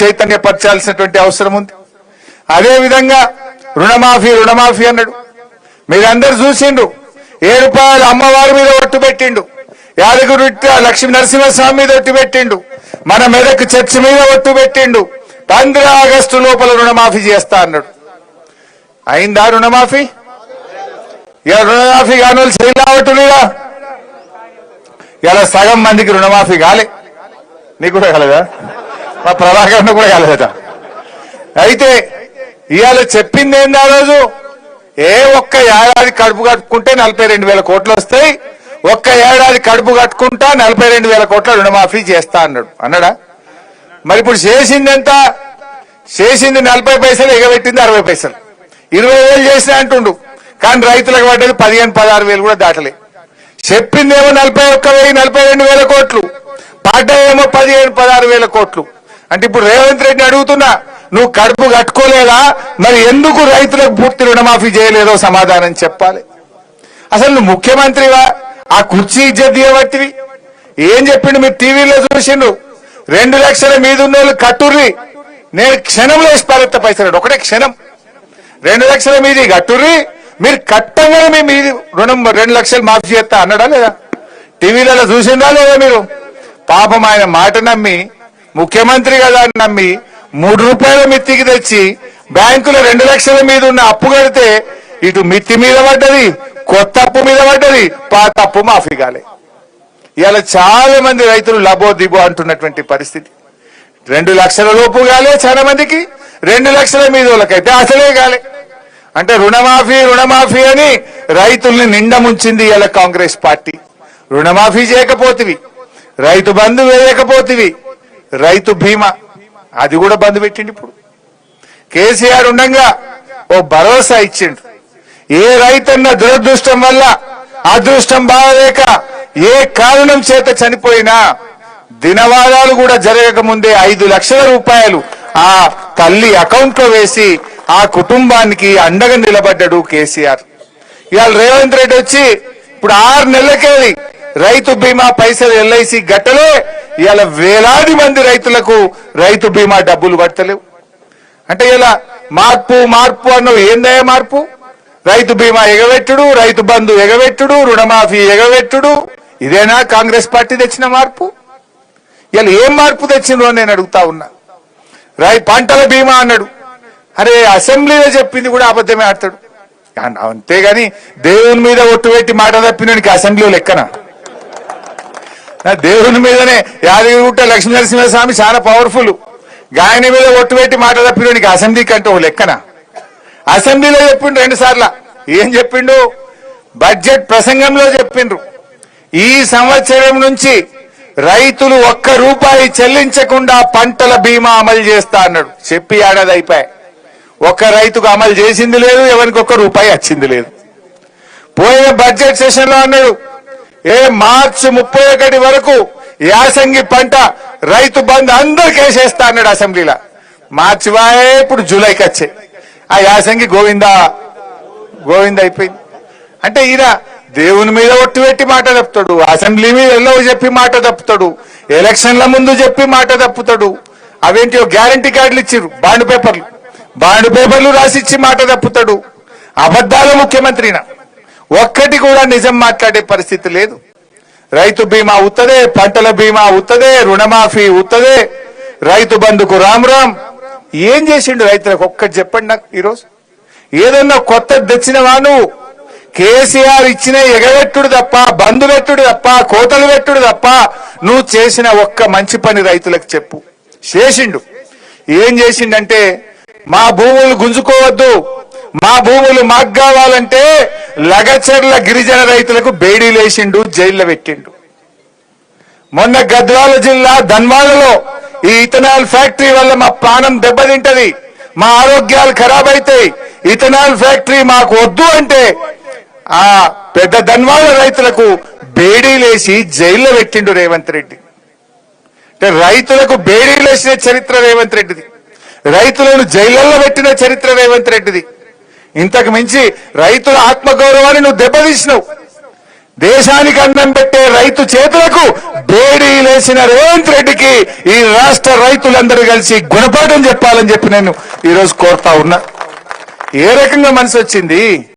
చైతన్యపరచాల్సినటువంటి అవసరం ఉంది. అదే విధంగా రుణమాఫీ అన్నాడు. మీరందరూ చూసిండు. 7 రూపాయలు అమ్మవారి మీద ఒట్టు పెట్టిండు, యాదగిరి లక్ష్మీ నరసింహస్వామి మీద ఒట్టు పెట్టిండు, మన మెదక్ చర్చి మీద ఒట్టు పెట్టిండు. 15 ఆగస్టు లోపల రుణమాఫీ చేస్తా అన్నాడు. అయిందా రుణమాఫీ? ఇలా రుణమాఫీ కాని వాళ్ళు చేయలేవట్టుగా ఇలా సగం మందికి రుణమాఫీ కాలే. నీకు కూడా కాలేదా? మా ప్రభాకర్ కూడా కాలేదట. అయితే ఇవాళ చెప్పింది ఏంది? ఆ రోజు ఒక్క ఏడాది కడుపు కట్టుకుంటే 42,000 కోట్లు వస్తాయి, ఒక్క ఏడాది కడుపు కట్టుకుంటా 42,000 కోట్ల రుణమాఫీ చేస్తా అన్నాడా? మరి ఇప్పుడు చేసింది ఎంత? చేసింది 40 పైసలు, ఎగబెట్టింది 60 పైసలు. 20,000 చేసినా అంటుండు, కానీ రైతులకు పడ్డది 15,000-16,000 కూడా దాటలే. చెప్పిందేమో 41,000 42,000 కోట్లు, పడ్డాయేమో 15,000-16,000 కోట్లు. అంటే ఇప్పుడు రేవంత్ రెడ్డిని అడుగుతున్నా, నువ్వు కడుపు కట్టుకోలేదా? మరి ఎందుకు రైతులకు పూర్తి రుణమాఫీ చేయలేదో సమాధానం చెప్పాలి. అసలు నువ్వు ముఖ్యమంత్రివా? ఆ కుర్చీ ఇజ్జత్ తీయబట్టివి. ఏం చెప్పిండు? మీరు టీవీలో చూసిండు. 2 లక్షల మీద ఉన్న వాళ్ళు కట్టుర్రి, నేను క్షణంలో వేసి పారెత్త పైసలు. ఒకటే క్షణం 2 లక్షల మీది కట్టుర్రి, మీరు కట్టంగానే మీ మీది రుణం 2 లక్షలు మాఫీ చేస్తా అన్నాడా లేదా? టీవీలలో చూసిందా లేదా మీరు? పాపం ఆయన మాట నమ్మి, ముఖ్యమంత్రి కదా అని నమ్మి 3 రూపాయల మిత్తికి తెచ్చి బ్యాంకులో 2 లక్షల మీద ఉన్న అప్పు కడితే ఇటు మిత్తి మీద పడ్డది, కొత్త అప్పు మీద పడ్డది, పాత అప్పు మాఫీ కాలే. ఇలా చాలా మంది రైతులు లబో దిబో అంటున్నటువంటి పరిస్థితి. 2 లక్షల లోపు కాలే చాలా మందికి, 2 లక్షల మీద వాళ్ళకైతే అసలే కాలే. అంటే రుణమాఫీ అని రైతుల్ని నిండా ముంచింది ఇలా కాంగ్రెస్ పార్టీ. రుణమాఫీ చేయకపోతివి, రైతు బంధు వేయకపోతివి, రైతు బీమా అది కూడా బంద్ పెట్టిండు. ఇప్పుడు కేసీఆర్ ఉండగా ఓ భరోసా ఇచ్చిండు. ఏ రైతన్న దురదృష్టం వల్ల, అదృష్టం బాగలేక, ఏ కారణం చేత చనిపోయినా దినవారాలు కూడా జరగక ముందే 5 లక్షల రూపాయలు ఆ తల్లి అకౌంట్ లో వేసి ఆ కుటుంబానికి అండగా నిలబడ్డాడు కేసీఆర్. ఇవాళ రేవంత్ రెడ్డి వచ్చి ఇప్పుడు 6 నెలలకెళ్ళి రైతు బీమా పైసలు ఎల్ఐసి గట్టలే, ఇవాళ వేలాది మంది రైతులకు రైతు బీమా డబ్బులు పడతలేవు. అంటే ఇలా మార్పు అన్నవి ఏందయ్యా మార్పు? రైతు బీమా ఎగబెట్టుడు, రైతు బంధు ఎగబెట్టుడు, రుణమాఫీ ఎగబెట్టుడు, ఇదేనా కాంగ్రెస్ పార్టీ తెచ్చిన మార్పు? ఇలా ఏం మార్పు తెచ్చిండ్రో నేను అడుగుతా ఉన్నా. పంటల బీమా అన్నాడు, అరే అసెంబ్లీలో చెప్పింది కూడా అబద్ధమే ఆడతాడు. అంతేగాని దేవుని మీద ఒట్టు పెట్టి మాట తప్పినోనికి అసెంబ్లీలో లెక్కన? దేవుని మీదనే యాదగిరిగుట్ట లక్ష్మీ నరసింహస్వామి చాలా పవర్ఫుల్, ఆయన మీద ఒట్టు పెట్టి మాట తప్పినోనికి అసెంబ్లీ కంటే ఓ లెక్కన? అసెంబ్లీలో చెప్పిండు 2 సార్లు. ఏం చెప్పిండు? బడ్జెట్ ప్రసంగంలో చెప్పిండ్రు, ఈ సంవత్సరం నుంచి రైతులు 1 రూపాయి చెల్లించకుండా పంటల బీమా అమలు చేస్తా అన్నాడు. చెప్పి ఏడాది అయిపోయి ఒక్క రైతుకు అమలు చేసింది లేదు, ఎవరికి 1 రూపాయి వచ్చింది లేదు. పోయిన బడ్జెట్ సెషన్ లో అన్నాడు, మార్చి 31 వరకు యాసంగి పంట రైతు బంధు అందరికి వేసేస్తా అన్నాడు అసెంబ్లీలో. మార్చి వాయే ఇప్పుడు జూలైకి వచ్చే ఆ యాసంగి గోవిందా అయిపోయింది. అంటే ఈయన దేవుని మీద ఒట్టు పెట్టి మాట తప్పుతాడు, అసెంబ్లీ మీద ఎల్లవో చెప్పి మాట తప్పుతాడు, ఎలక్షన్ల ముందు చెప్పి మాట తప్పుతాడు. అవేంటి గ్యారంటీ కార్డులు ఇచ్చిర్రు, బాండ్ పేపర్లు రాసిచ్చి మాట తప్పుతాడు. అబద్ధాల ముఖ్యమంత్రిన ఒక్కటి కూడా నిజం మాట్లాడే పరిస్థితి లేదు. రైతు బీమా ఉత్తదే, పంటల బీమా ఉత్తదే, రుణమాఫీ ఉత్తదే, రైతు బంధుకు రామ్. ఏం చేసిండు రైతులకు? ఒక్కటి చెప్పండి నాకు. ఈరోజు ఏదన్నా కొత్త తెచ్చిన వాను కేసీఆర్ ఇచ్చిన ఎగబెట్టుడు తప్ప, బంధు పెట్టుడు తప్ప, కోతలు పెట్టుడు తప్ప నువ్వు చేసిన ఒక్క మంచి పని రైతులకు చెప్పు. చేసిండు. ఏం చేసిండంటే, మా భూములు గుంజుకోవద్దు, మా భూములు మాకు కావాలంటే లగచర్ల గిరిజన రైతులకు బేడీలేసిండు, జైల్లో పెట్టిండు. మొన్న గద్వాల జిల్లా ధన్వాడలో ఈ ఇథనాల్ ఫ్యాక్టరీ వల్ల మా ప్రాణం దెబ్బతింటది, మా ఆరోగ్యాలు ఖరాబ్ అవుతాయి, ఇథనాల్ ఫ్యాక్టరీ మాకు వద్దు అంటే ఆ పెద్ద ధన్వాడ రైతులకు బేడీలేసి జైల్లో పెట్టిండు రేవంత్ రెడ్డి. అంటే రైతులకు బేడీలేసిన చరిత్ర రేవంత్ రెడ్డిది, రైతులను జైళ్లలో పెట్టిన చరిత్ర రేవంత్ రెడ్డిది. ఇంతకు మించి రైతుల ఆత్మగౌరవాన్ని నువ్వు దెబ్బతీసినావు. దేశానికి అన్నం పెట్టే రైతు చేతులకు బేడీ లేచిన రేవంత్ రెడ్డికి ఈ రాష్ట్ర రైతులందరూ కలిసి గుణపాఠం చెప్పాలని చెప్పి నేను ఈరోజు కోరుతా ఉన్నా. ఏ రకంగా మనసు వచ్చింది?